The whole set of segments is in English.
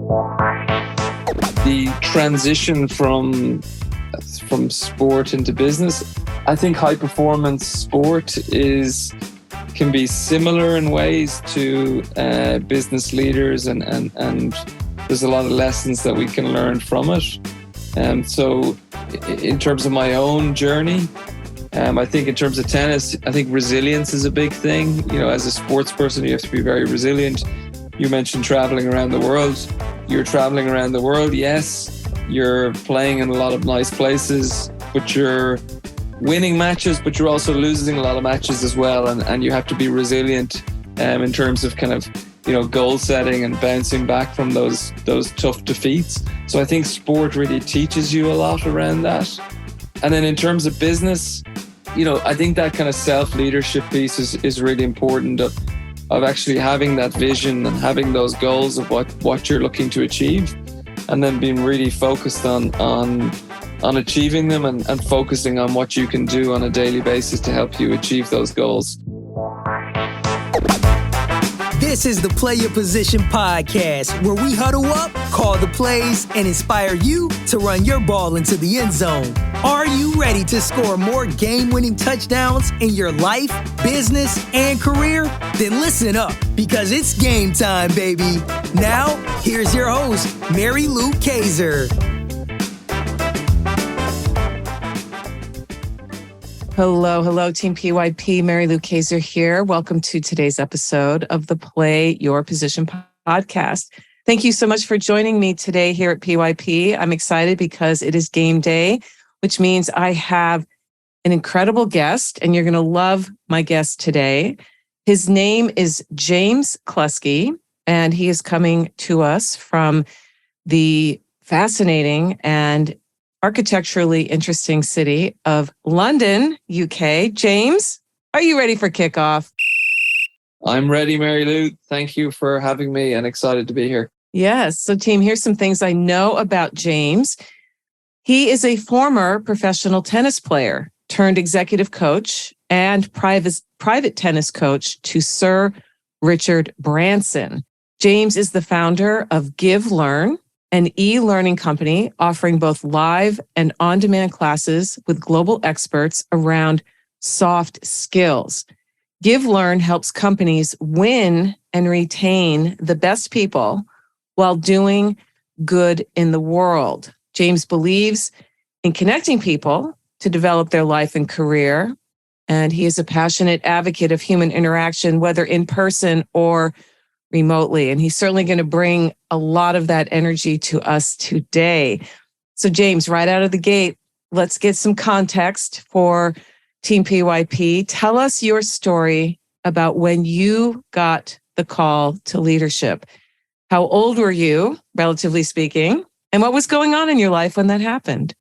The transition from sport into business, I think high performance sport can be similar in ways to business leaders, and there's a lot of lessons that we can learn from it. So in terms of my own journey, I think in terms of tennis, I think resilience is a big thing. You know, as a sports person, you have to be very resilient. You mentioned traveling around the world. You're traveling around the world, yes. You're playing in a lot of nice places, but you're winning matches, but you're also losing a lot of matches as well. And you have to be resilient in terms of kind of, you know, goal setting and bouncing back from those tough defeats. So I think sport really teaches you a lot around that. And then in terms of business, you know, I think that kind of self-leadership piece is really important of actually having that vision and having those goals of what you're looking to achieve, and then being really focused on achieving them and focusing on what you can do on a daily basis to help you achieve those goals. This is the Play Your Position podcast, where we huddle up, call the plays, and inspire you to run your ball into the end zone. Are you ready to score more game-winning touchdowns in your life, business, and career? Then listen up, because it's game time, baby. Now, here's your host, Mary Lou Kaiser. Hello, Team PYP. Mary Lou Kaiser here. Welcome to today's episode of the Play Your Position podcast. Thank you so much for joining me today here at PYP. I'm excited because it is game day, which means I have an incredible guest, and you're going to love my guest today. His name is James Cluskey, and he is coming to us from the fascinating and architecturally interesting city of London, UK. James, are you ready for kickoff? I'm ready, Mary Lou. Thank you for having me, and excited to be here. Yes. So team, here's some things I know about James. He is a former professional tennis player turned executive coach and private tennis coach to Sir Richard Branson. James is the founder of Give Learn, an e-learning company offering both live and on-demand classes with global experts around soft skills. Give Learn helps companies win and retain the best people while doing good in the world. James believes in connecting people to develop their life and career, and he is a passionate advocate of human interaction, whether in person or remotely. And he's certainly going to bring a lot of that energy to us today. So James, right out of the gate, let's get some context for Team PYP. Tell us your story about when you got the call to leadership. How old were you, relatively speaking, and what was going on in your life when that happened?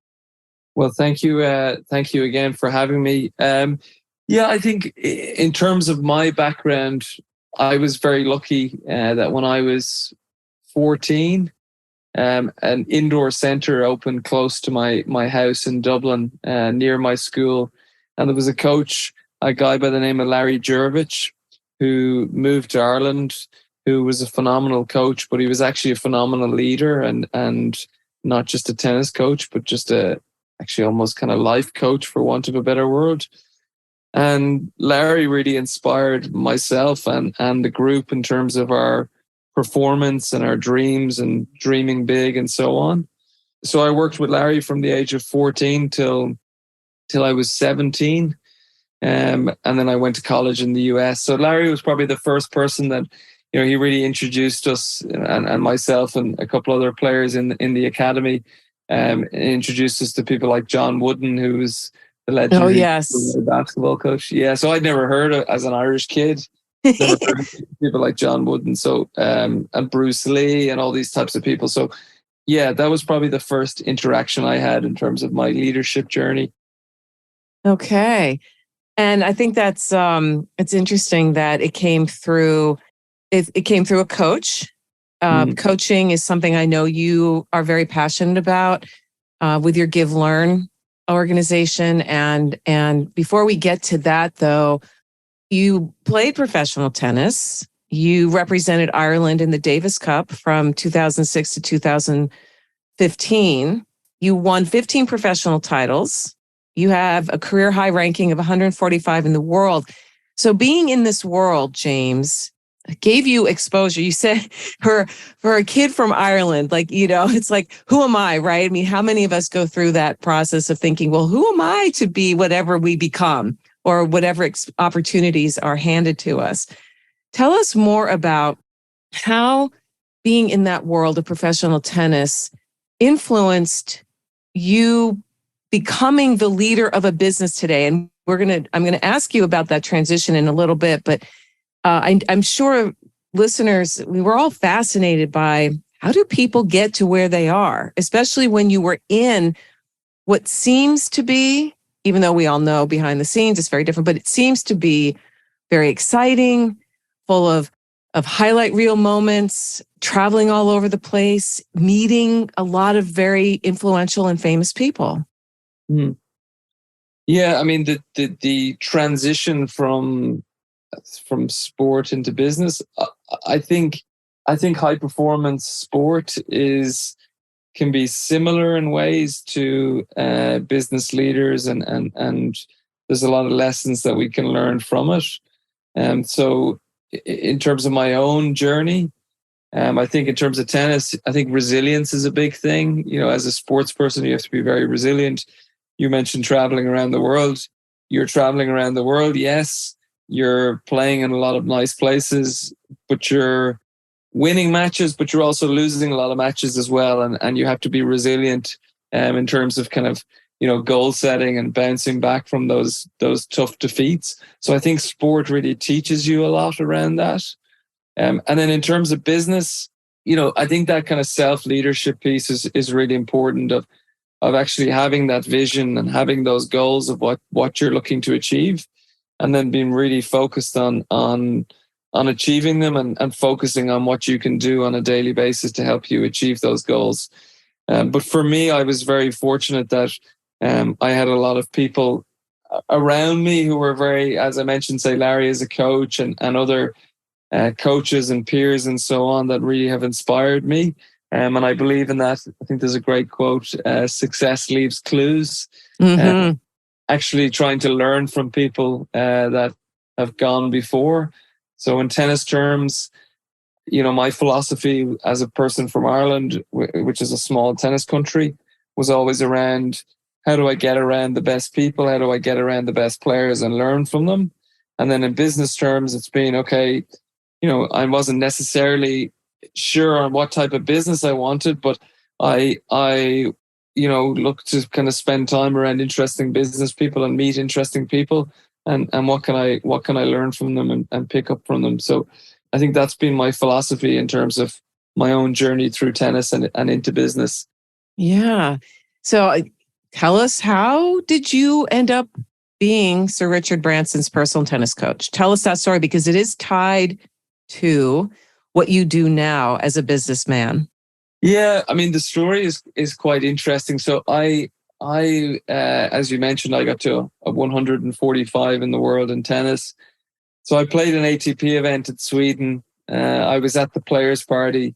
Well, thank you. Thank you again for having me. I think in terms of my background, I was very lucky that when I was 14, an indoor centre opened close to my house in Dublin, near my school. And there was a coach, a guy by the name of Larry Jervich, who moved to Ireland, who was a phenomenal coach, but he was actually a phenomenal leader and not just a tennis coach, but just actually almost kind of life coach, for want of a better word. And Larry really inspired myself and the group in terms of our performance and our dreams and dreaming big and so on. So I worked with Larry from the age of 14 till I was 17. And then I went to college in the US. So Larry was probably the first person that, you know, he really introduced us and myself and a couple other players in the academy, introduced us to people like John Wooden, who was the legendary basketball coach. Yeah, so I'd never heard of, as an Irish kid, never heard of people like John Wooden, so and Bruce Lee and all these types of people. So yeah, that was probably the first interaction I had in terms of my leadership journey. Okay. And I think that's it's interesting that it came through a coach. Coaching is something I know you are very passionate about with your Give Learn organization. And before we get to that, though, you played professional tennis You represented Ireland in the Davis Cup from 2006 to 2015. You won 15 professional titles. You have a career high ranking of 145 in the world. So being in this world, James, gave you exposure. You said for a kid from Ireland, like, it's like, who am I, right? I mean, how many of us go through that process of thinking, well, who am I to be whatever we become or whatever opportunities are handed to us? Tell us more about how being in that world of professional tennis influenced you becoming the leader of a business today. And I'm going to ask you about that transition in a little bit, but I'm sure listeners, we were all fascinated by how do people get to where they are, especially when you were in what seems to be, even though we all know behind the scenes it's very different, but it seems to be very exciting, full of highlight reel moments, traveling all over the place, meeting a lot of very influential and famous people. Hmm. Yeah, I mean, the transition from sport into business, I think high performance sport can be similar in ways to business leaders, and there's a lot of lessons that we can learn from it. So in terms of my own journey, I think in terms of tennis, I think resilience is a big thing. As a sports person, you have to be very resilient. You mentioned traveling around the world. You're traveling around the world, yes. You're playing in a lot of nice places, but you're winning matches, but you're also losing a lot of matches as well. And you have to be resilient in terms of kind of, goal setting and bouncing back from those tough defeats. So I think sport really teaches you a lot around that. And then in terms of business, I think that kind of self-leadership piece is really important of actually having that vision and having those goals of what you're looking to achieve, and then being really focused on achieving them and focusing on what you can do on a daily basis to help you achieve those goals. But for me, I was very fortunate that I had a lot of people around me who were very, as I mentioned, say Larry as a coach and other coaches and peers and so on that really have inspired me. And I believe in that. I think there's a great quote, success leaves clues. Mm-hmm. Actually trying to learn from people that have gone before. So in tennis terms, my philosophy as a person from Ireland, which is a small tennis country, was always around how do I get around the best people? How do I get around the best players and learn from them? And then in business terms, it's been, okay, I wasn't necessarily sure on what type of business I wanted, but I look to kind of spend time around interesting business people and meet interesting people, and what can I learn from them and pick up from them. So I think that's been my philosophy in terms of my own journey through tennis and into business. Yeah. So tell us, how did you end up being Sir Richard Branson's personal tennis coach? Tell us that story, because it is tied to what you do now as a businessman. Yeah, I mean, the story is quite interesting. So I as you mentioned, I got to a 145 in the world in tennis. So I played an ATP event in Sweden. I was at the players' party,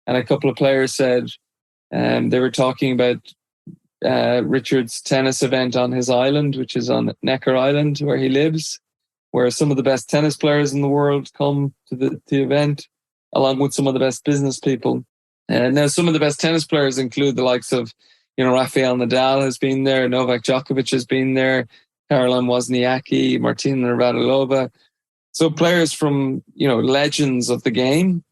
and a couple of players said they were talking about Richard's tennis event on his island, which is on Necker Island, where he lives, where some of the best tennis players in the world come to the event, along with some of the best business people. And now some of the best tennis players include the likes of, Rafael Nadal has been there, Novak Djokovic has been there, Caroline Wozniacki, Martina Navratilova. So players from, legends of the game.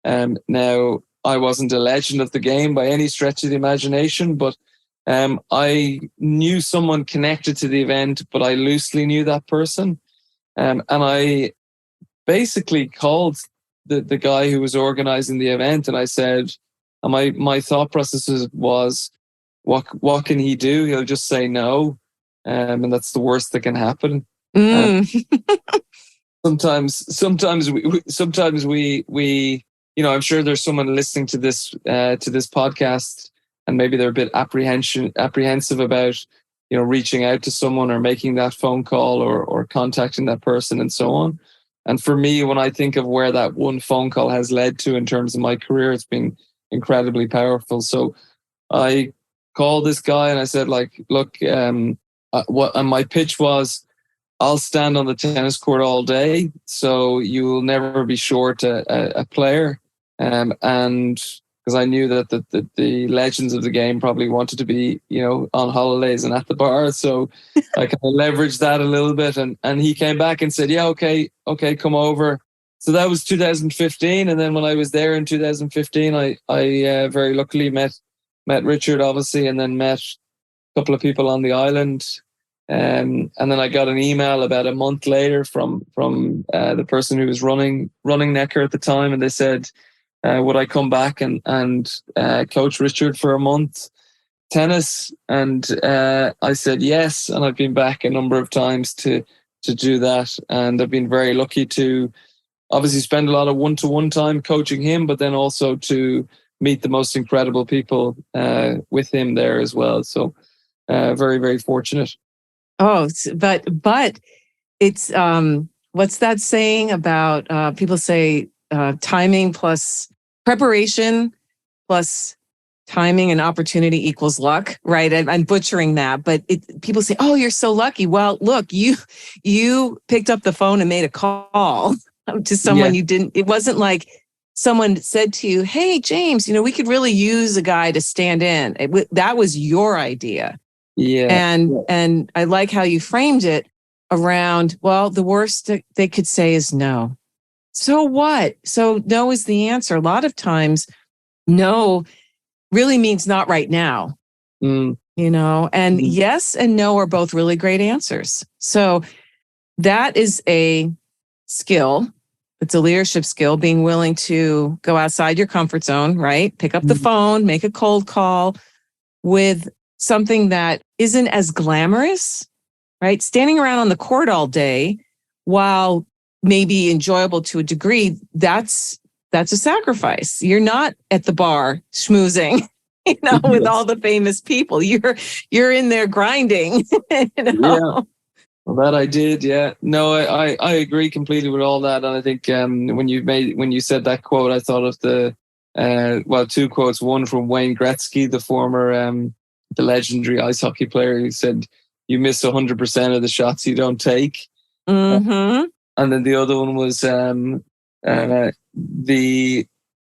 Now, I wasn't a legend of the game by any stretch of the imagination, but I knew someone connected to the event, but I loosely knew that person. And I basically called the guy who was organizing the event, and I said, my thought process was, what can he do? He'll just say no, and that's the worst that can happen. Sometimes we I'm sure there's someone listening to this podcast, and maybe they're a bit apprehensive about reaching out to someone or making that phone call or contacting that person and so on. And for me, when I think of where that one phone call has led to in terms of my career, it's been incredibly powerful. So I called this guy and I said, like, look, and my pitch was, I'll stand on the tennis court all day, so you will never be short a player. And because I knew that the legends of the game probably wanted to be, on holidays and at the bar. So I kind of leveraged that a little bit. And he came back and said, yeah, okay, come over. So that was 2015. And then when I was there in 2015, I very luckily met Richard, obviously, and then met a couple of people on the island. And then I got an email about a month later from the person who was running Necker at the time, and they said, would I come back and coach Richard for a month tennis? And I said yes, and I've been back a number of times to do that, and I've been very lucky to obviously spend a lot of one-to-one time coaching him, but then also to meet the most incredible people with him there as well. So very, very fortunate. Oh, but it's what's that saying about people say timing plus preparation plus timing and opportunity equals luck, right? I'm butchering that, but people say, "Oh, you're so lucky." Well, look, you picked up the phone and made a call to someone you didn't. It wasn't like someone said to you, "Hey, James, we could really use a guy to stand in." That was your idea. Yeah. And I like how you framed it around, well, the worst that they could say is no. So what? So no is the answer. A lot of times, no really means not right now. And yes and no are both really great answers. So that is a skill. It's a leadership skill, being willing to go outside your comfort zone, right? Pick up the phone, make a cold call with something that isn't as glamorous, right? Standing around on the court all day, while maybe enjoyable to a degree, that's a sacrifice. You're not at the bar schmoozing, with all the famous people. You're in there grinding. Yeah. Well, that I did. Yeah. No, I agree completely with all that. And I think when you said that quote, I thought of the two quotes. One from Wayne Gretzky, the former the legendary ice hockey player, who said, "You miss 100% of the shots you don't take." Mm-hmm. And then the other one was the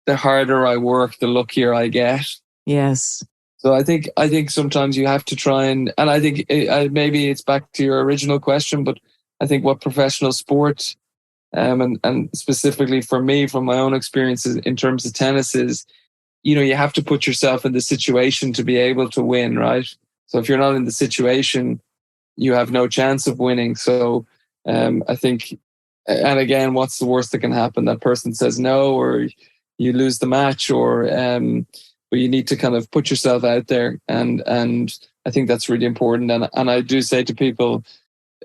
harder I work, the luckier I get. Yes. So I think sometimes you have to try and I think maybe it's back to your original question, but I think what professional sport and specifically for me, from my own experiences in terms of tennis, is you have to put yourself in the situation to be able to win, right? So if you're not in the situation, you have no chance of winning. So I think, and again, what's the worst that can happen? That person says no, or you lose the match, or but you need to kind of put yourself out there, and I think that's really important. And I do say to people,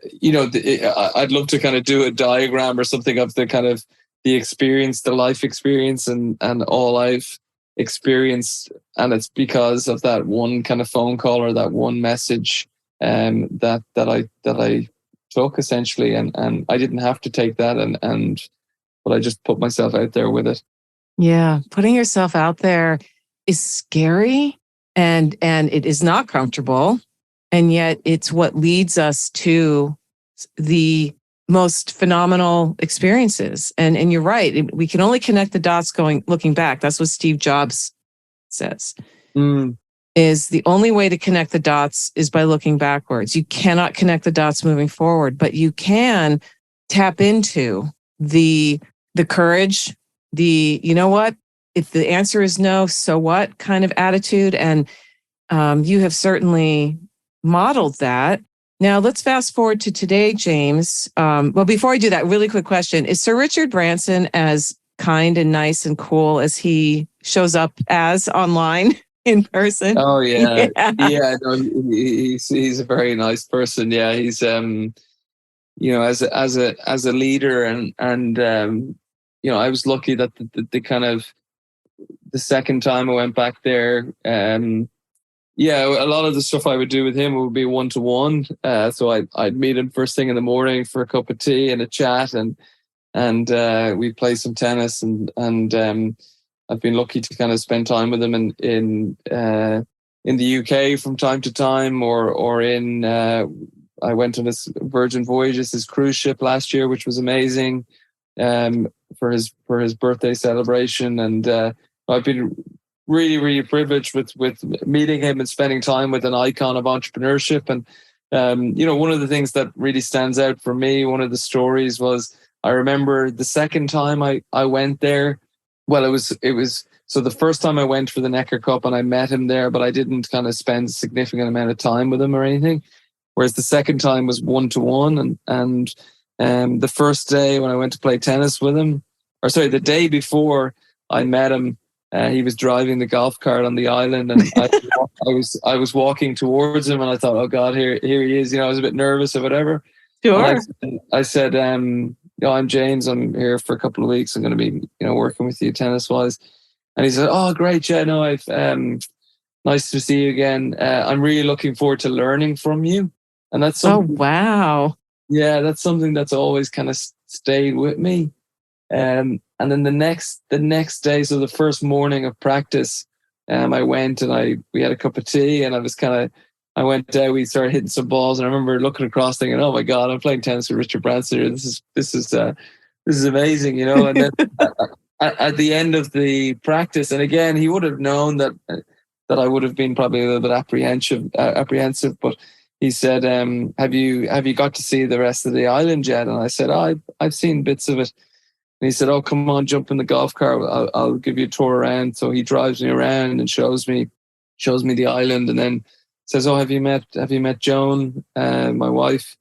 I'd love to kind of do a diagram or something of the kind of the experience, the life experience, and all I've experienced, and it's because of that one kind of phone call or that one message that I took, essentially, and I didn't have to take that, but I just put myself out there with it. Yeah, putting yourself out there is scary, and it is not comfortable, and yet it's what leads us to the most phenomenal experiences. And you're right, we can only connect the dots looking back. That's what Steve Jobs says. Is the only way to connect the dots is by looking backwards. You cannot connect the dots moving forward, but you can tap into the courage, you know what? If the answer is no, so what kind of attitude. And you have certainly modeled that. Now let's fast forward to today, James. Well, before I do that, really quick question. Is Sir Richard Branson as kind and nice and cool as he shows up as online in person? Oh yeah. No, he's a very nice person. Yeah, he's as a leader, and I was lucky that the kind of the second time I went back there, a lot of the stuff I would do with him would be one-to-one. So I'd meet him first thing in the morning for a cup of tea and a chat, and and we play some tennis, and I've been lucky to kind of spend time with him in the UK from time to time, or in I went on his Virgin Voyages, his cruise ship last year, which was amazing, for his birthday celebration, and I've been really, really privileged with meeting him and spending time with an icon of entrepreneurship. And one of the things that really stands out for me, one of the stories was, I remember the second time I went there. Well, it was so the first time I went for the Necker Cup and I met him there, but I didn't kind of spend a significant amount of time with him or anything. Whereas the second time was 1-to-1, and the first day when I went to play tennis with him, or sorry, the day before I met him, he was driving the golf cart on the island, and I was walking towards him, and I thought, oh God, here he is. I was a bit nervous or whatever. Sure. And I said, I'm James. I'm here for a couple of weeks. I'm going to be, working with you tennis wise. And he said, oh, great, yeah, no, I've nice to see you again. I'm really looking forward to learning from you. And that's something. Oh, wow. Yeah, that's something that's always kind of stayed with me. And then the next day, so the first morning of practice, I went and we had a cup of tea, and I went out, we started hitting some balls, and I remember looking across thinking, oh my God, I'm playing tennis with Richard Branson here. This is amazing, And then at the end of the practice, and again, he would have known that I would have been probably a little bit apprehensive, but he said, have you got to see the rest of the island yet? And I said, I've seen bits of it. And he said, oh, come on, jump in the golf cart. I'll give you a tour around. So he drives me around and shows me the island, and then says, oh, have you met Joan, my wife?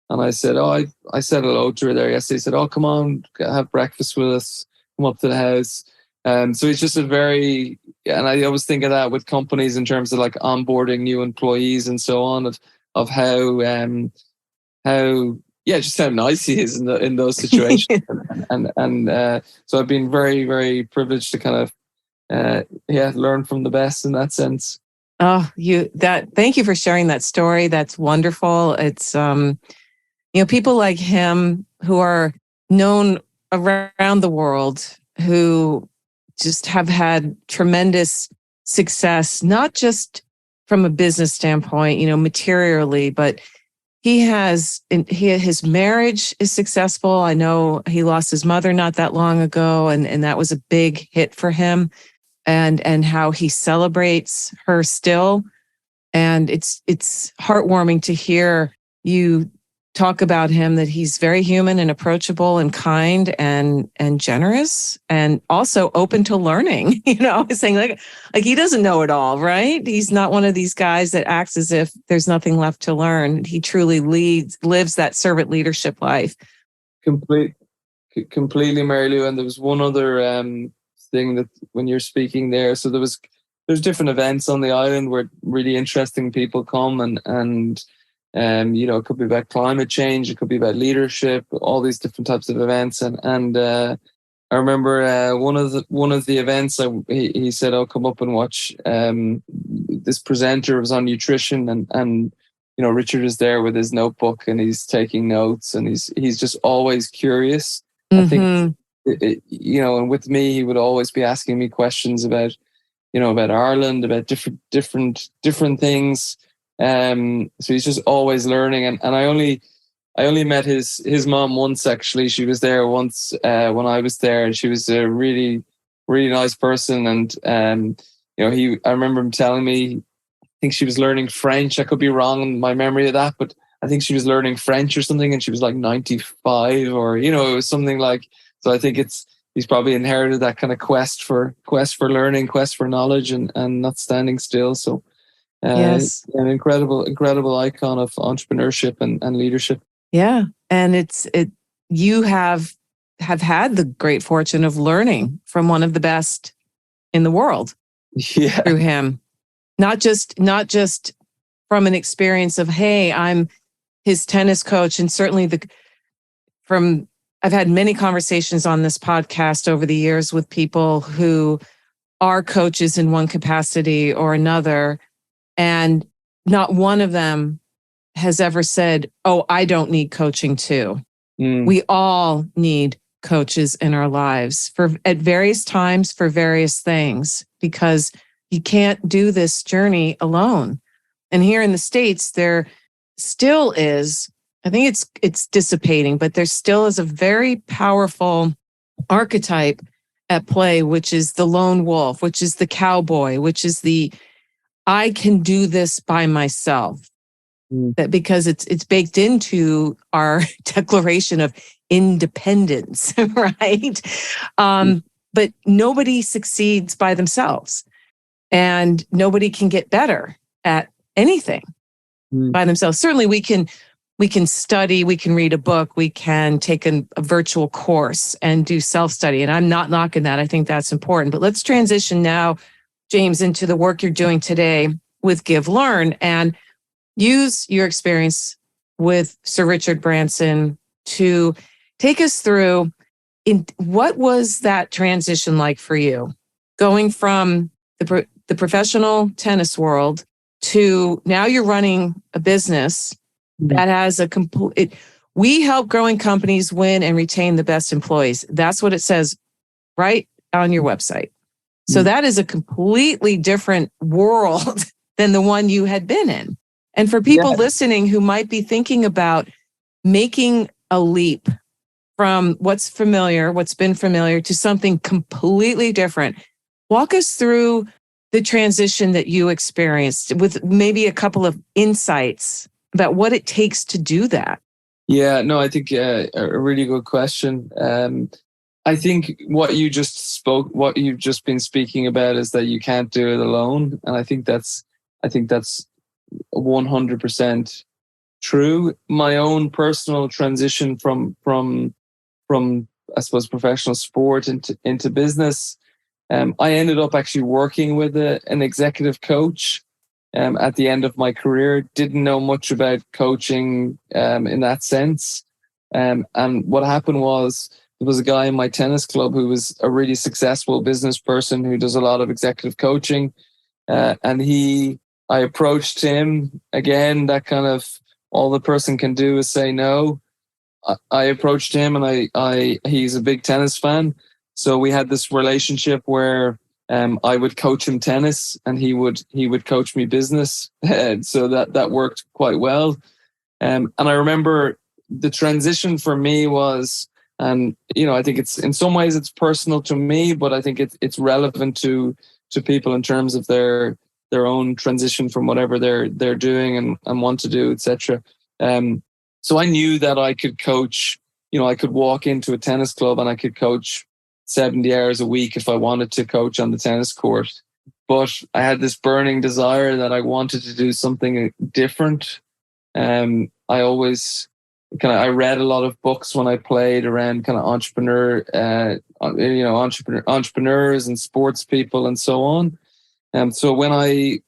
And I said, oh, I said hello to her there yesterday. He said, oh, come on, have breakfast with us. Come up to the house. So it's just and I always think of that with companies in terms of like onboarding new employees and so on, of how just how nice he is in those situations. and so I've been very, very privileged to kind of learn from the best in that sense. Oh, thank you for sharing that story. That's wonderful. It's people like him who are known around the world, who just have had tremendous success, not just from a business standpoint, materially, but his marriage is successful. I know he lost his mother not that long ago, and that was a big hit for him, and how he celebrates her still. And it's heartwarming to hear you talk about him, that he's very human and approachable and kind and generous, and also open to learning. Saying like he doesn't know it all, right? He's not one of these guys that acts as if there's nothing left to learn. He truly lives that servant leadership life. Completely, Mary Lou. And there was one other thing that when you're speaking there, so there's different events on the island where really interesting people come, and it could be about climate change, it could be about leadership, all these different types of events. And I remember one of the events, he said, "Oh, come up and watch." This presenter was on nutrition, and Richard is there with his notebook and he's taking notes, and he's just always curious. Mm-hmm. I think and with me, he would always be asking me questions about Ireland, about different things. So he's just always learning, and I only met his mom once, actually. She was there once when I was there, and she was a really, really nice person. And I remember him telling me, I think she was learning French. I could be wrong in my memory of that, but I think she was learning French or something, and she was like 95, or it was something like. So I think he's probably inherited that kind of quest for learning, quest for knowledge, and not standing still. So. Yes, an incredible icon of entrepreneurship and leadership. Yeah, and you have had the great fortune of learning from one of the best in the world. Yeah. Through him, not just from an experience of, hey, I'm his tennis coach, and certainly I've had many conversations on this podcast over the years with people who are coaches in one capacity or another. And not one of them has ever said, oh, I don't need coaching too. We all need coaches in our lives at various times for various things, because you can't do this journey alone. And here in the States, there still is, I think it's dissipating, but there still is a very powerful archetype at play, which is the lone wolf, which is the cowboy, which is the I can do this by myself. That because it's baked into our Declaration of Independence, right? But nobody succeeds by themselves, and nobody can get better at anything by themselves. Certainly, we can study, we can read a book, we can take a virtual course and do self-study. And I'm not knocking that. I think that's important. But let's transition now, James, into the work you're doing today with Give Learn, and use your experience with Sir Richard Branson to take us through what was that transition like for you, going from the professional tennis world to now you're running a business that has a complete. We help growing companies win and retain the best employees. That's what it says right on your website. So that is a completely different world than the one you had been in. And for people listening who might be thinking about making a leap from what's been familiar to something completely different, walk us through the transition that you experienced with maybe a couple of insights about what it takes to do that. Yeah, no, I think a really good question. I think what you've just been speaking about is that you can't do it alone. And I think that's 100% true. My own personal transition from I suppose professional sport into business, I ended up actually working with an executive coach at the end of my career. Didn't know much about coaching in that sense, and what happened was there was a guy in my tennis club who was a really successful business person who does a lot of executive coaching, and I approached him again. That kind of all the person can do is say no. I approached him, and he's a big tennis fan, so we had this relationship where I would coach him tennis, and he would coach me business. So that worked quite well. And I remember the transition for me was, I think it's in some ways it's personal to me, but I think it's relevant to people in terms of their own transition from whatever they're doing and want to do, etc. So I knew that I could coach, I could walk into a tennis club and I could coach 70 hours a week if I wanted to coach on the tennis court. But I had this burning desire that I wanted to do something different. I always I read a lot of books when I played around kind of entrepreneurs and sports people and so on. So when I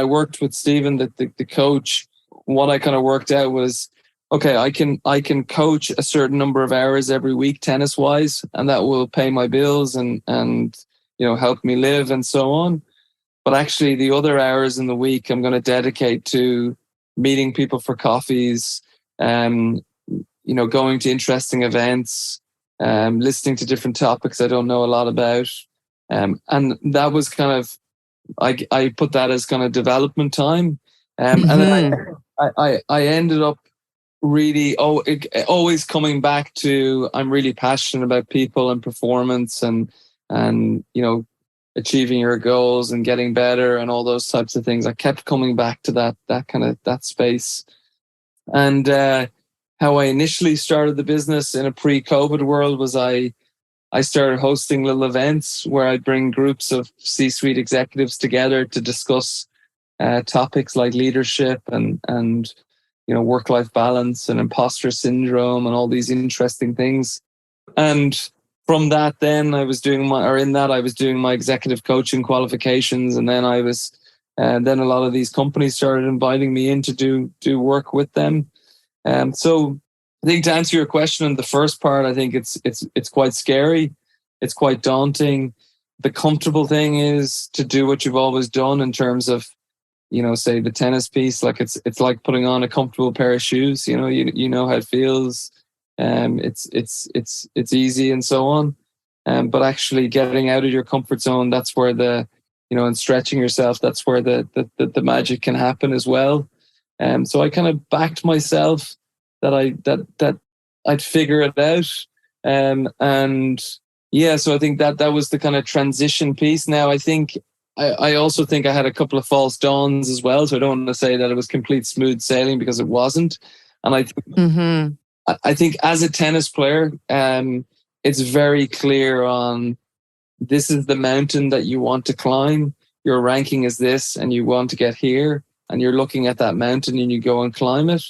worked with Stephen, the coach, what I kind of worked out was, okay, I can coach a certain number of hours every week tennis wise, and that will pay my bills and help me live and so on. But actually the other hours in the week I'm going to dedicate to meeting people for coffees, going to interesting events, listening to different topics I don't know a lot about. And that was kind of, I put that as kind of development time. And then I ended up really always coming back to, I'm really passionate about people and performance and achieving your goals and getting better and all those types of things. I kept coming back to that space. And how I initially started the business in a pre-COVID world was I started hosting little events where I'd bring groups of C-suite executives together to discuss topics like leadership and work-life balance and imposter syndrome and all these interesting things. And from that, then I was doing my executive coaching qualifications, and then then a lot of these companies started inviting me in to do work with them. So I think to answer your question in the first part, I think it's quite scary. It's quite daunting. The comfortable thing is to do what you've always done in terms of, say the tennis piece. Like it's like putting on a comfortable pair of shoes. You know how it feels. it's easy and so on. But actually getting out of your comfort zone, that's where and stretching yourself, that's where the magic can happen as well. So I kind of backed myself that I'd figure it out. And yeah, so I think that was the kind of transition piece. Now, I think I also think I had a couple of false dawns as well. So I don't want to say that it was complete smooth sailing, because it wasn't. And I think as a tennis player, it's very clear on, this is the mountain that you want to climb. Your ranking is this, and you want to get here, and you're looking at that mountain and you go and climb it.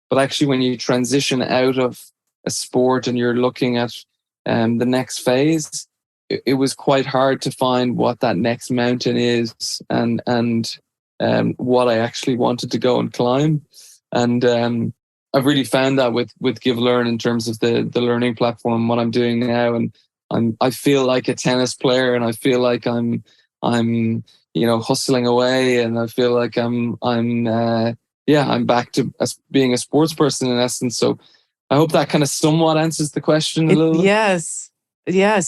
But actually, when you transition out of a sport and you're looking at the next phase, it was quite hard to find what that next mountain is, and what I actually wanted to go and climb. And I've really found that with Give Learn, in terms of the learning platform, what I'm doing now. And I feel like a tennis player, and I feel like I'm hustling away, and I feel like I'm back to being a sports person in essence. So I hope that kind of somewhat answers the question a little. Yes.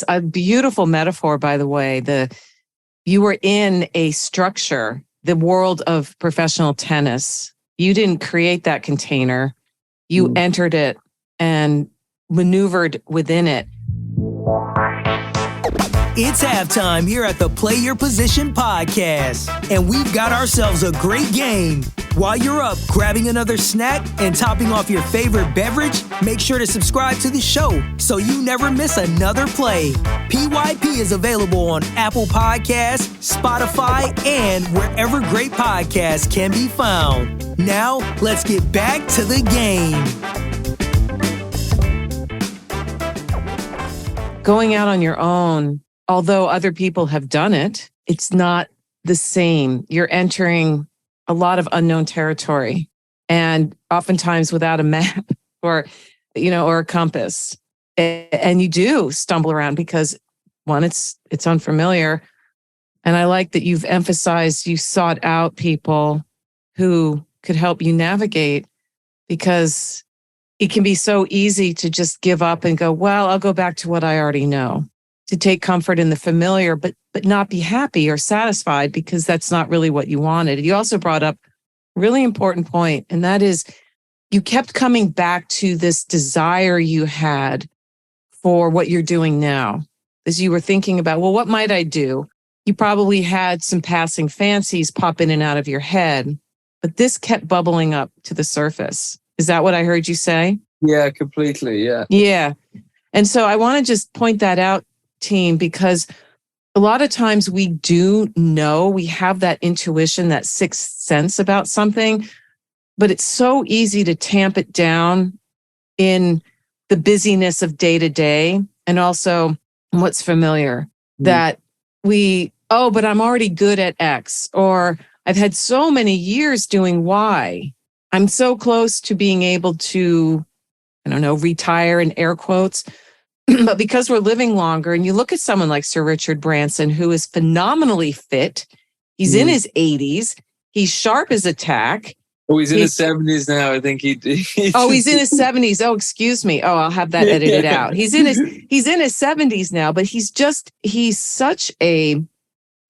A beautiful metaphor, by the way. You were in a structure, the world of professional tennis. You didn't create that container. You entered it and maneuvered within it. It's halftime here at the Play Your Position podcast, and we've got ourselves a great game. While you're up grabbing another snack and topping off your favorite beverage, make sure to subscribe to the show so you never miss another play. PYP is available on Apple Podcasts, Spotify, and wherever great podcasts can be found. Now, let's get back to the game. Going out on your own, although other people have done it, it's not the same. You're entering a lot of unknown territory, and oftentimes without a map or a compass. And you do stumble around because, one, it's unfamiliar. And I like that you've emphasized you sought out people who could help you navigate, because it can be so easy to just give up and go, well, I'll go back to what I already know, to take comfort in the familiar, but not be happy or satisfied, because that's not really what you wanted. You also brought up a really important point, and that is you kept coming back to this desire you had for what you're doing now. As you were thinking about, well, what might I do? You probably had some passing fancies pop in and out of your head, but this kept bubbling up to the surface. Is that what I heard you say? Yeah, completely. Yeah. Yeah. And so I want to just point that out, team, because a lot of times we do know, we have that intuition, that sixth sense about something, but it's so easy to tamp it down in the busyness of day to day, and also what's familiar, that but I'm already good at X, or I've had so many years doing Y. I'm so close to being able to, retire in air quotes. But because we're living longer, and you look at someone like Sir Richard Branson, who is phenomenally fit, he's in his 80s, he's sharp as a tack. Oh, he's in his 70s now. I think he's in his 70s. Oh, excuse me. Oh, I'll have that edited out. He's in his 70s now, but he's such a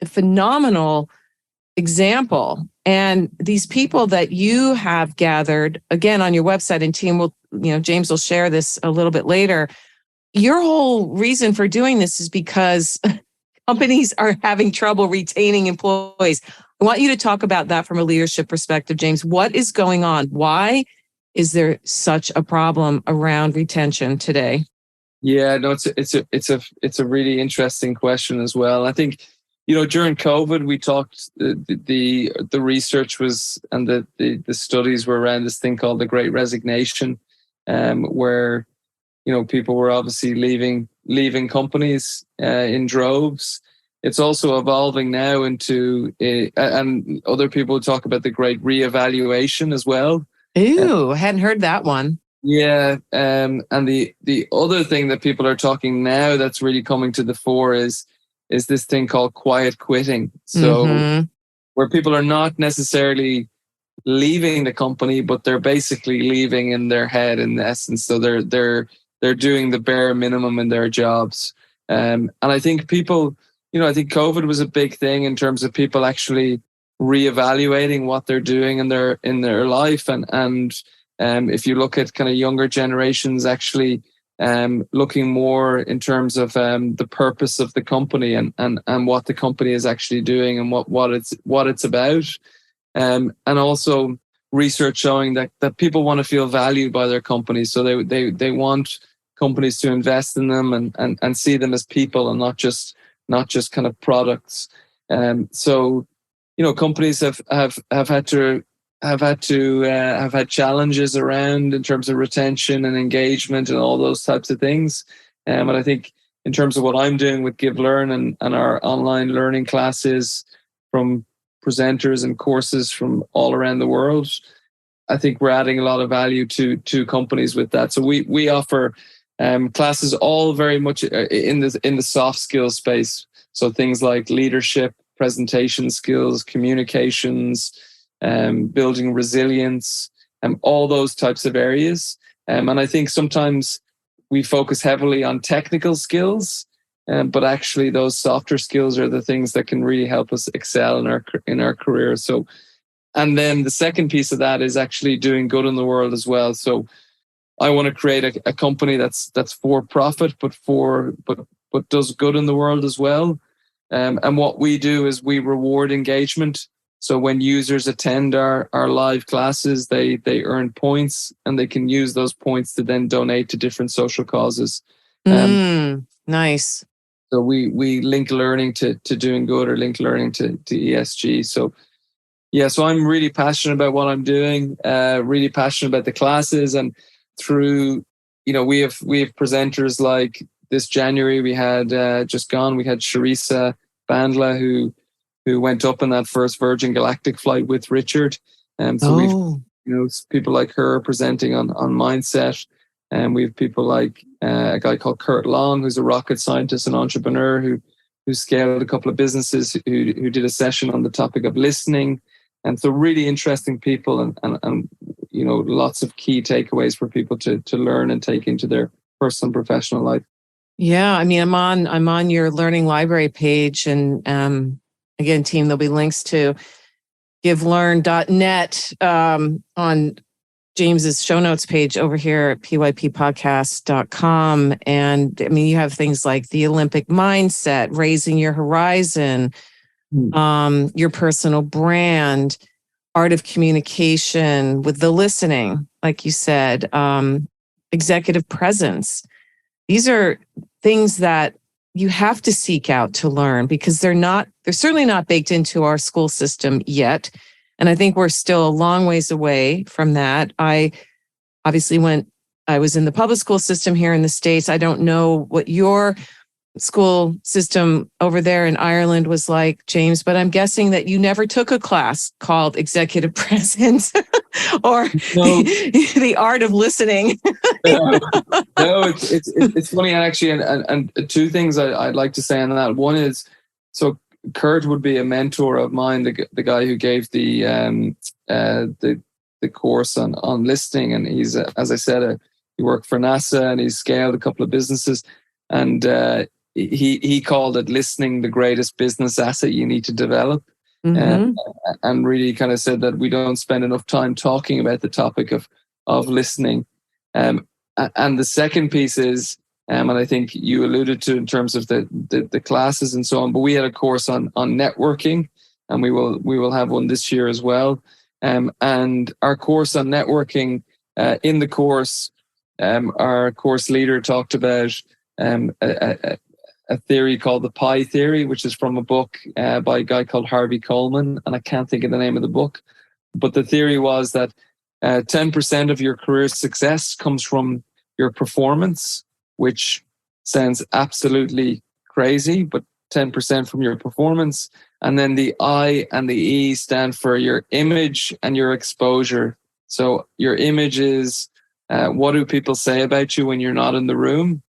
phenomenal example. And these people that you have gathered, again, on your website, and team will, James will share this a little bit later. Your whole reason for doing this is because companies are having trouble retaining employees. I want you to talk about that from a leadership perspective, James. What is going on? Why is there such a problem around retention today? Yeah, no, it's a really interesting question as well. I think, during COVID, we talked, the research was, and the studies were around this thing called the Great Resignation, where people were obviously leaving companies in droves. It's also evolving now into, and other people talk about the Great Reevaluation as well. Ooh, I hadn't heard that one. Yeah, and the other thing that people are talking now that's really coming to the fore is this thing called quiet quitting. So where people are not necessarily leaving the company, but they're basically leaving in their head in essence. So they're doing the bare minimum in their jobs. And I think people, I think COVID was a big thing in terms of people actually reevaluating what they're doing in their life. And if you look at kind of younger generations actually looking more in terms of the purpose of the company and what the company is actually doing and what it's about. And also research showing that people want to feel valued by their companies. So they want companies to invest in them and see them as people and not just kind of products. So, companies have had challenges around in terms of retention and engagement and all those types of things. And I think in terms of what I'm doing with Give Learn and our online learning classes from presenters and courses from all around the world, I think we're adding a lot of value to companies with that. So we offer classes all very much in the soft skills space. So things like leadership, presentation skills, communications, building resilience, all those types of areas. And I think sometimes we focus heavily on technical skills, but actually those softer skills are the things that can really help us excel in our career. So, and then the second piece of that is actually doing good in the world as well. So I want to create a company that's for profit, but does good in the world as well. And what we do is we reward engagement. So when users attend our live classes, they earn points and they can use those points to then donate to different social causes. Nice. So we link learning to doing good or link learning to ESG. So yeah, so I'm really passionate about what I'm doing, really passionate about the classes. And through, we have presenters like this January, we had we had Sharissa Bandla, who went up on that first Virgin Galactic flight with Richard. So we've, people like her presenting on mindset. And we have people like a guy called Kurt Long, who's a rocket scientist and entrepreneur who scaled a couple of businesses, who did a session on the topic of listening. And so really interesting people and lots of key takeaways for people to learn and take into their personal and professional life. Yeah, I mean, I'm on your learning library page, and again, team, there'll be links to givelearn.net on James's show notes page over here at pyppodcast.com. And I mean, you have things like the Olympic mindset, raising your horizon, your personal brand, art of communication with the listening, like you said, executive presence. These are things that you have to seek out to learn because they're certainly not baked into our school system yet. And I think we're still a long ways away from that. I was in the public school system here in the States. I don't know what your school system over there in Ireland was like, James, but I'm guessing that you never took a class called executive presence or the art of listening. No, it's funny actually, and two things I'd like to say on that. One is, so Kurt would be a mentor of mine, the guy who gave the course on listening, and he's as I said, he worked for NASA and he's scaled a couple of businesses, and he called it listening the greatest business asset you need to develop. And really kind of said that we don't spend enough time talking about the topic of listening. And the second piece is, and I think you alluded to in terms of the classes and so on, but we had a course on networking, and we will have one this year as well. And our course on networking, in the course, our course leader talked about a theory called the pie theory, which is from a book by a guy called Harvey Coleman, and I can't think of the name of the book. But the theory was that 10% of your career success comes from your performance, which sounds absolutely crazy, but 10% from your performance. And then the I and the E stand for your image and your exposure. So your image is what do people say about you when you're not in the room?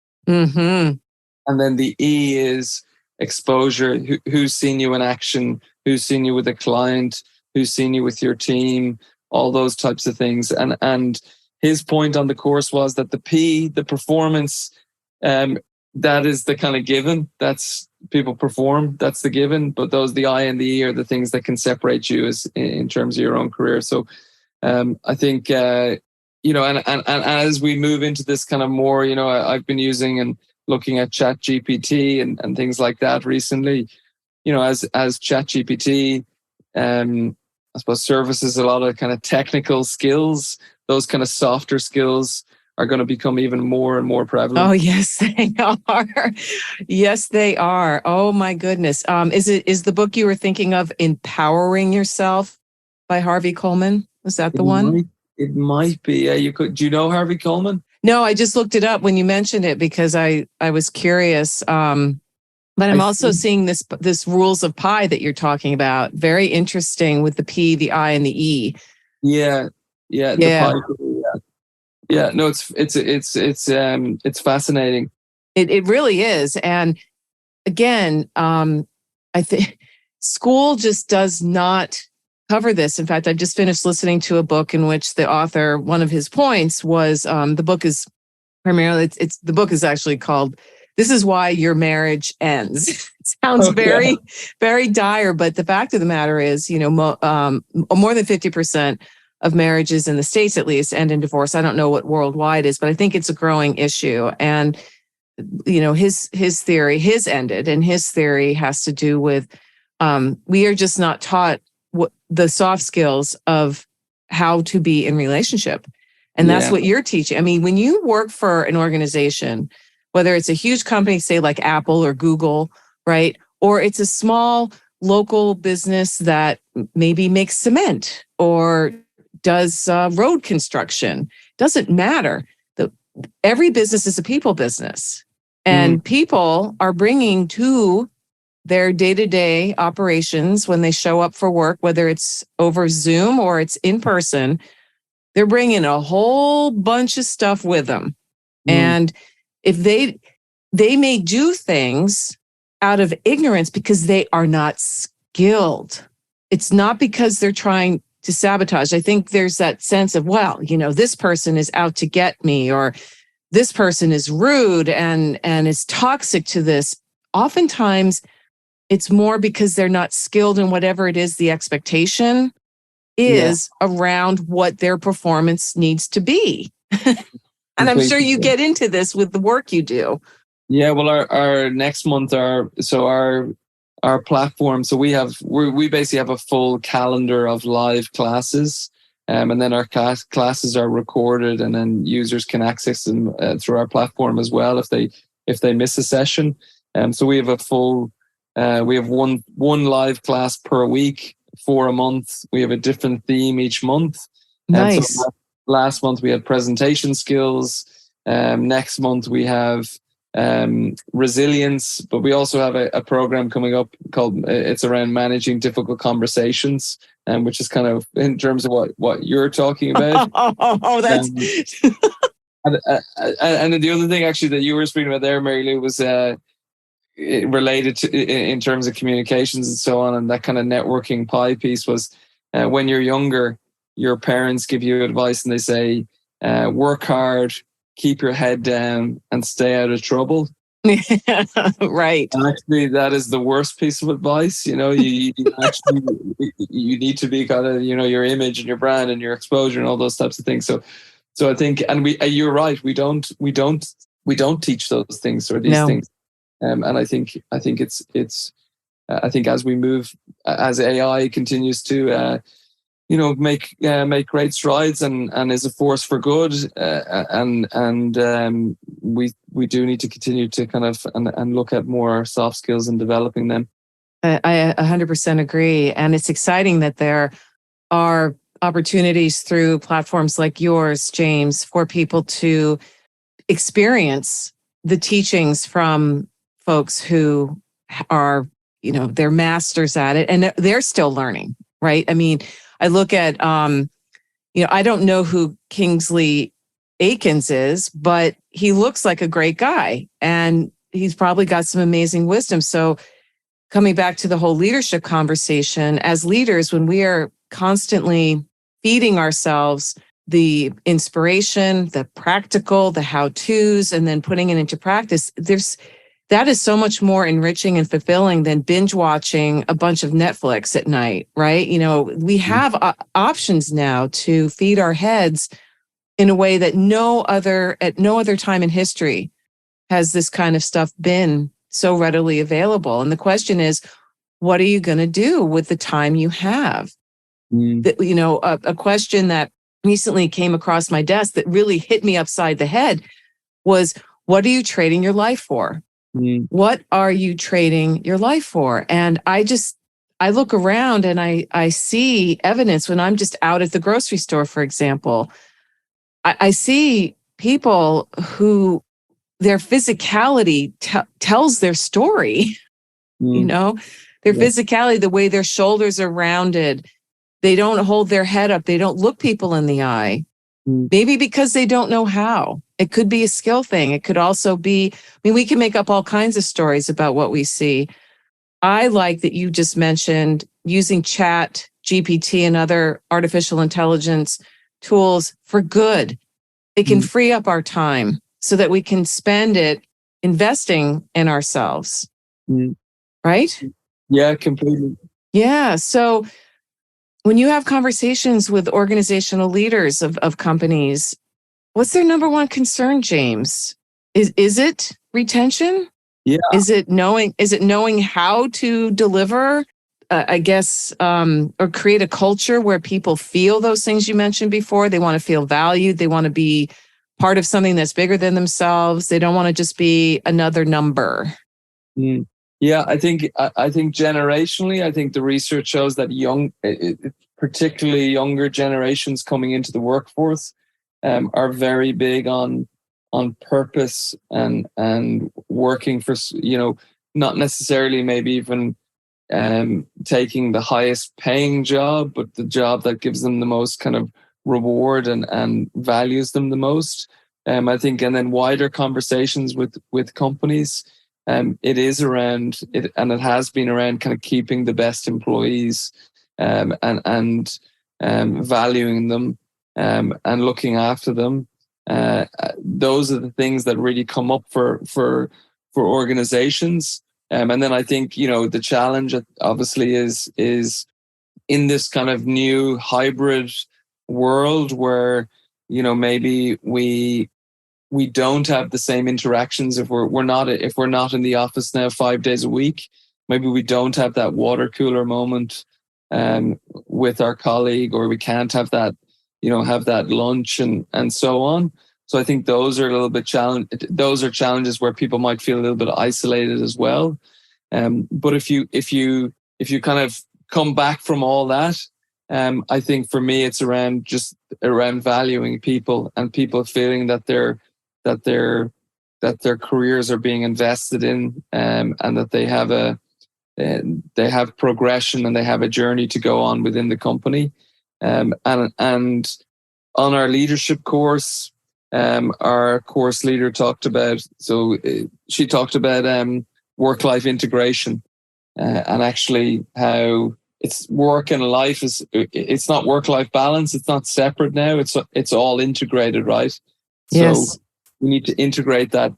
And then the E is exposure. Who's seen you in action? Who's seen you with a client? Who's seen you with your team? all those types of things. And his point on the course was that the P, the performance, that is the kind of given. That's people perform. That's the given. But the I and the E are the things that can separate you as in terms of your own career. So I think and as we move into this kind of more, I've been using and looking at Chat GPT and things like that recently. As Chat GPT, I suppose services a lot of kind of technical skills. Those kind of softer skills are going to become even more and more prevalent. Oh, yes, they are. Yes, they are. Oh, my goodness. Is the book you were thinking of Empowering Yourself by Harvey Coleman? Was that the one? It might be. Yeah, do you know Harvey Coleman? No, I just looked it up when you mentioned it because I was curious. But I'm also seeing this rules of pi that you're talking about. Very interesting with the P, the I, and the E. Yeah. The pi, yeah. No, it's fascinating. It really is. And again, I think school just does not cover this. In fact, I've just finished listening to a book in which the author, one of his points was the book is primarily the book is actually called "This is Why Your Marriage Ends." It sounds very, very dire, but the fact of the matter is, more than 50% of marriages in the States, at least, end in divorce. I don't know what worldwide is, but I think it's a growing issue. And his theory, his theory has to do with we are just not taught the soft skills of how to be in relationship. And that's what you're teaching. I mean, when you work for an organization, whether it's a huge company, say like Apple or Google, right? Or it's a small local business that maybe makes cement or does road construction, doesn't matter. Every business is a people business. And people are bringing to their day-to-day operations when they show up for work, whether it's over Zoom or it's in person, they're bringing a whole bunch of stuff with them. And if they may do things out of ignorance because they are not skilled. It's not because they're trying to sabotage. I think there's that sense of, this person is out to get me, or this person is rude and is toxic to this. Oftentimes, it's more because they're not skilled in whatever it is the expectation is around what their performance needs to be. And I'm sure you get into this with the work you do. Yeah, well, our next month, our platform. So we basically have a full calendar of live classes, and then our classes are recorded, and then users can access them through our platform as well if they miss a session. So we have a full. We have one live class per week for a month. We have a different theme each month. Nice. So last month we had presentation skills. Next month we have resilience, but we also have a program coming up called it's around managing difficult conversations, which is kind of in terms of what you're talking about. Oh, that's and the other thing actually that you were speaking about there, Mary Lou, was related to in terms of communications and so on, and that kind of networking pie piece was when you're younger, your parents give you advice and they say, work hard, keep your head down, and stay out of trouble. Right. And actually, that is the worst piece of advice. You actually you need to be kind of your image and your brand and your exposure and all those types of things. So I think, and you're right. We don't teach those things or these things. And I think it's I think as we move, as AI continues to make great strides and is a force for good, and we do need to continue to kind of and look at more soft skills and developing them. I 100% agree, and it's exciting that there are opportunities through platforms like yours, James, for people to experience the teachings from folks who are, they're masters at it, and they're still learning, right? I mean, I look at, I don't know who Kingsley Akins is, but he looks like a great guy, and he's probably got some amazing wisdom. So coming back to the whole leadership conversation, as leaders, when we are constantly feeding ourselves the inspiration, the practical, the how-tos, and then putting it into practice, that is so much more enriching and fulfilling than binge watching a bunch of Netflix at night, right? We have options now to feed our heads in a way that at no other time in history has this kind of stuff been so readily available. And the question is, what are you going to do with the time you have? A question that recently came across my desk that really hit me upside the head was, what are you trading your life for? What are you trading your life for? And I look around and I see evidence when I'm just out at the grocery store, for example. I see people who their physicality tells their story, their physicality, the way their shoulders are rounded. They don't hold their head up. They don't look people in the eye. Maybe because they don't know how. It could be a skill thing. It could also be, we can make up all kinds of stories about what we see. I like that you just mentioned using Chat, GPT, and other artificial intelligence tools for good. It can free up our time so that we can spend it investing in ourselves. Right? Yeah, completely. Yeah. So when you have conversations with organizational leaders of companies, what's their number one concern, James? Is it retention? Yeah. Is it knowing how to deliver, or create a culture where people feel those things you mentioned before? They want to feel valued. They want to be part of something that's bigger than themselves. They don't want to just be another number. Yeah, I think generationally, I think the research shows that particularly younger generations coming into the workforce are very big on purpose and working for, not necessarily maybe even taking the highest paying job, but the job that gives them the most kind of reward and values them the most. I think, and then wider conversations with companies. It is around it, and it has been around kind of keeping the best employees and valuing them and looking after them. Those are the things that really come up for organizations. And then I think, the challenge obviously is in this kind of new hybrid world where, maybe we don't have the same interactions if we're not in the office now 5 days a week. Maybe we don't have that water cooler moment with our colleague, or we can't have that, have that lunch and so on. So I think those are a little bit those are challenges where people might feel a little bit isolated as well. But if you kind of come back from all that, I think for me it's around valuing people and people feeling that their careers are being invested in, and that they have progression and they have a journey to go on within the company. And on our leadership course, our course leader talked about work-life integration, and actually how it's work and life it's not work-life balance. It's not separate now. It's all integrated, right? Yes. So we need to integrate that.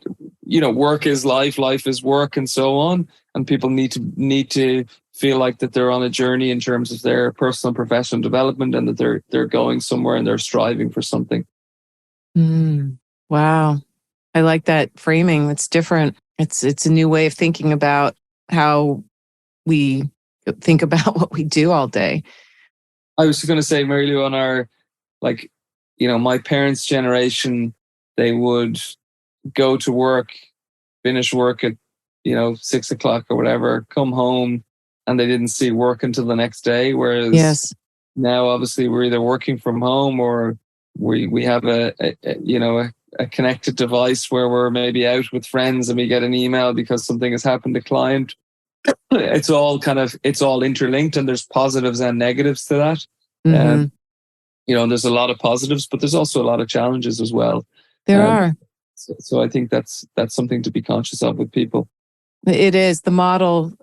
Work is life, life is work, and so on. And people need to feel like that they're on a journey in terms of their personal and professional development, and that they're going somewhere and they're striving for something. Wow, I like that framing. It's different. It's a new way of thinking about how we think about what we do all day. I was going to say, Mary Lou, on our my parents' generation, they would go to work, finish work at 6 o'clock or whatever, come home, and they didn't see work until the next day. Whereas now, obviously, we're either working from home or we have a connected device where we're maybe out with friends and we get an email because something has happened to client. It's all interlinked, and there's positives and negatives to that. There's a lot of positives, but there's also a lot of challenges as well. There are. So I think that's something to be conscious of with people. It is. The model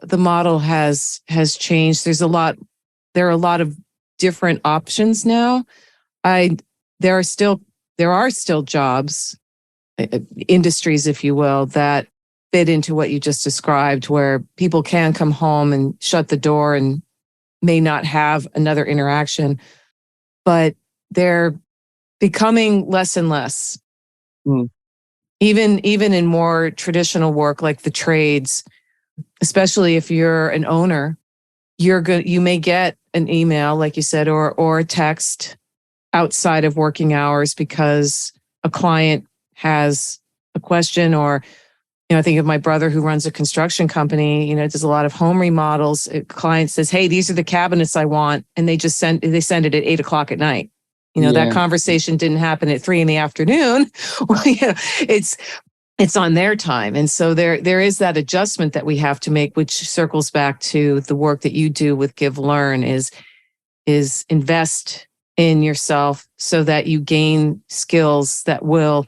has changed. There are a lot of different options now. There are still jobs, industries, if you will, that fit into what you just described, where people can come home and shut the door and may not have another interaction, but they're becoming less and less. Mm. Even in more traditional work like the trades, especially if you're an owner, you may get an email, like you said, or a text outside of working hours because a client has a question, or I think of my brother who runs a construction company, does a lot of home remodels. A client says, "Hey, these are the cabinets I want," and they send it at 8:00 at night. That conversation didn't happen at 3 p.m. Well, it's on their time. And so there is that adjustment that we have to make, which circles back to the work that you do with Give Learn, is invest in yourself so that you gain skills that will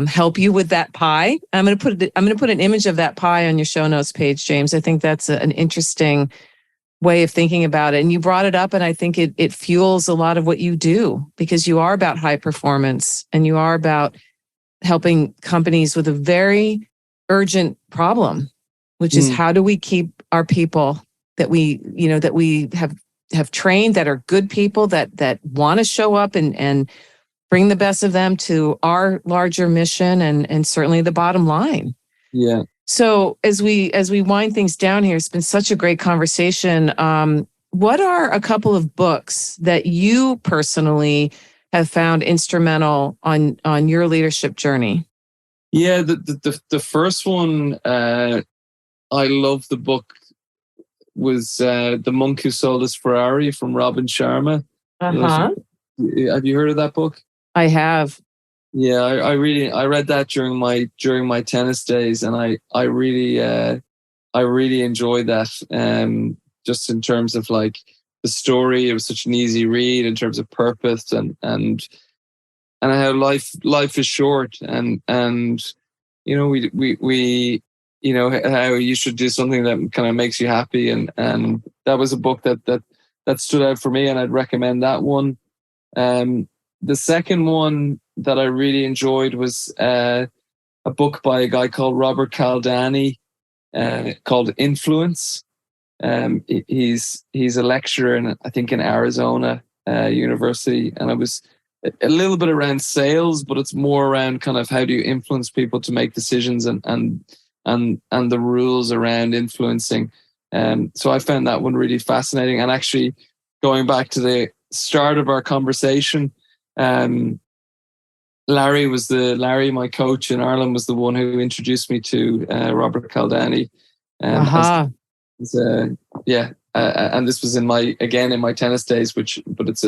help you with that pie. I'm going to put an image of that pie on your show notes page, James. I think that's an interesting way of thinking about it. And you brought it up, and I think it fuels a lot of what you do, because you are about high performance and you are about helping companies with a very urgent problem, which is how do we keep our people that we have trained, that are good people, that want to show up and bring the best of them to our larger mission and certainly the bottom line. Yeah. So as we wind things down here, it's been such a great conversation. What are a couple of books that you personally have found instrumental on your leadership journey? Yeah, the first one, I love the book, was The Monk Who Sold His Ferrari from Robin Sharma. Uh-huh. Have you heard of that book? I have. Yeah, I read that during my tennis days, and I really enjoyed that. Just in terms of like the story, it was such an easy read in terms of purpose and how life is short, and we how you should do something that kind of makes you happy, and that was a book that stood out for me, and I'd recommend that one. The second one that I really enjoyed was a book by a guy called Robert Cialdini, called Influence. He's a lecturer in Arizona University, and it was a little bit around sales, but it's more around kind of how do you influence people to make decisions and the rules around influencing. So I found that one really fascinating. And actually, going back to the start of our conversation, Larry, my coach in Ireland, was the one who introduced me to Robert Cialdini. And this was in my tennis days, but it's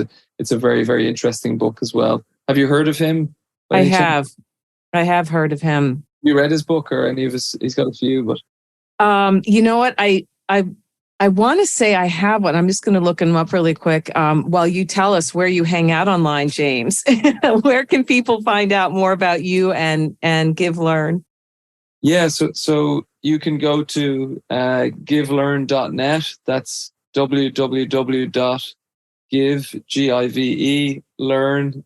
a very, very interesting book as well. Have you heard of him? I have heard of him. You read his book or any of his? He's got a few, but you know what? I want to say I have one. I'm just going to look him up really quick while you tell us where you hang out online, James. Where can people find out more about you and Give Learn? Yeah, so you can go to givelearn.net. That's www.give learn.net.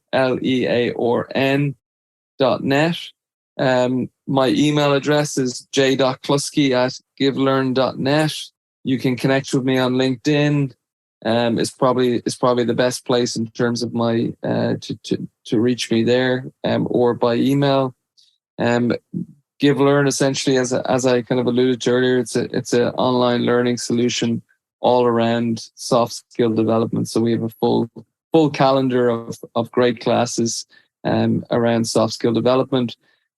My email address is j.cluskey@givelearn.net. You can connect with me on LinkedIn. It's probably the best place in terms of my to reach me there, or by email. Give Learn, essentially, as I kind of alluded to earlier, it's an online learning solution all around soft skill development. So we have a full calendar of great classes around soft skill development.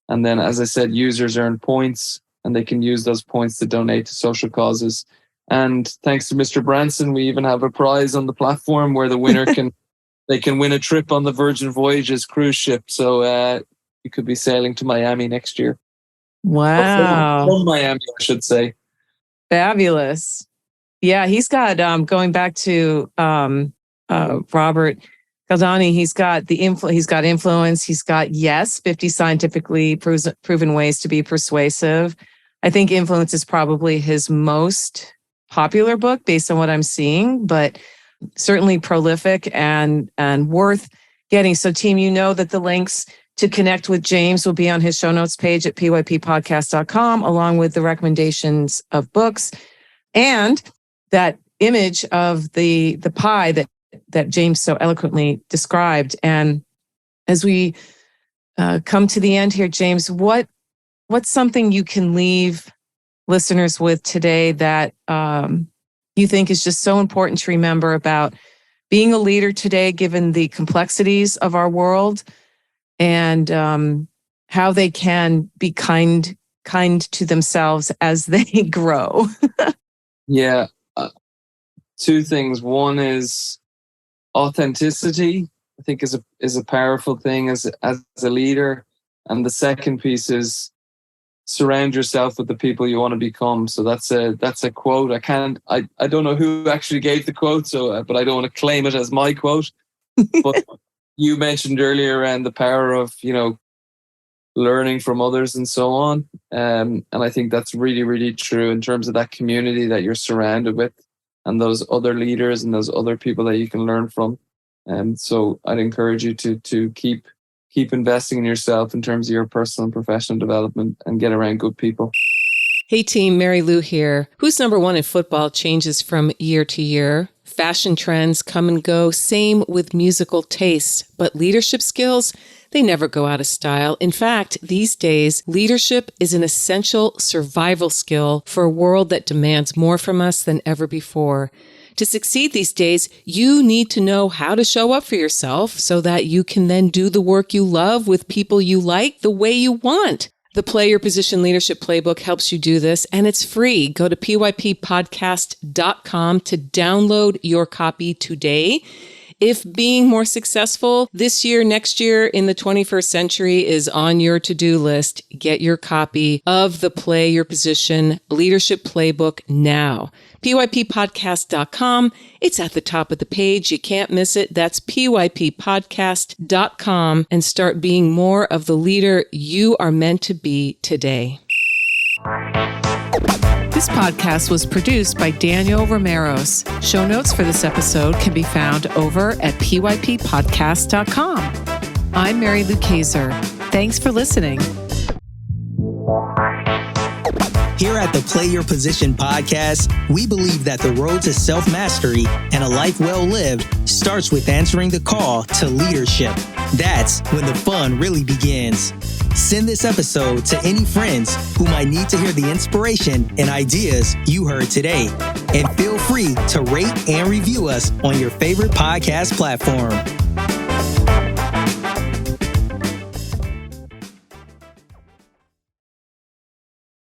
And then, as I said, users earn points, and they can use those points to donate to social causes. And thanks to Mr. Branson, we even have a prize on the platform where the winner can win a trip on the Virgin Voyages cruise ship. So you could be sailing to Miami next year. Wow. From Miami, I should say. Fabulous. Yeah, he's got, going back to Robert Cialdini, he's got influence. He's got 50 scientifically proven ways to be persuasive. I think Influence is probably his most popular book based on what I'm seeing, but certainly prolific and worth getting. So team, you know that the links to connect with James will be on his show notes page at pyppodcast.com, along with the recommendations of books and that image of the pie that James so eloquently described. And as we come to the end here, James, what's something you can leave listeners with today that you think is just so important to remember about being a leader today, given the complexities of our world, and how they can be kind to themselves as they grow? Yeah. Two things. One is authenticity, I think is a powerful thing as a leader. And the second piece is surround yourself with the people you want to become. So that's a quote. I don't know who actually gave the quote, but I don't want to claim it as my quote. But you mentioned earlier around the power of, learning from others and so on. And I think that's really, really true in terms of that community that you're surrounded with and those other leaders and those other people that you can learn from. And so I'd encourage you to keep investing in yourself in terms of your personal and professional development and get around good people. Hey team, Mary Lou here. Who's number one in football changes from year to year. Fashion trends come and go, same with musical tastes. But leadership skills, they never go out of style. In fact, these days, leadership is an essential survival skill for a world that demands more from us than ever before. To succeed these days, you need to know how to show up for yourself so that you can then do the work you love with people you like the way you want. The Play Your Position Leadership Playbook helps you do this, and it's free. Go to pyppodcast.com to download your copy today. If being more successful this year, next year, in the 21st century is on your to-do list, get your copy of the Play Your Position Leadership Playbook now. pyppodcast.com. It's at the top of the page. You can't miss it. That's pyppodcast.com, and start being more of the leader you are meant to be today. This podcast was produced by Daniel Romeros. Show notes for this episode can be found over at pyppodcast.com. I'm Mary Lou Kaiser. Thanks for listening. Here at the Play Your Position podcast, we believe that the road to self-mastery and a life well lived starts with answering the call to leadership. That's when the fun really begins. Send this episode to any friends who might need to hear the inspiration and ideas you heard today. And feel free to rate and review us on your favorite podcast platform.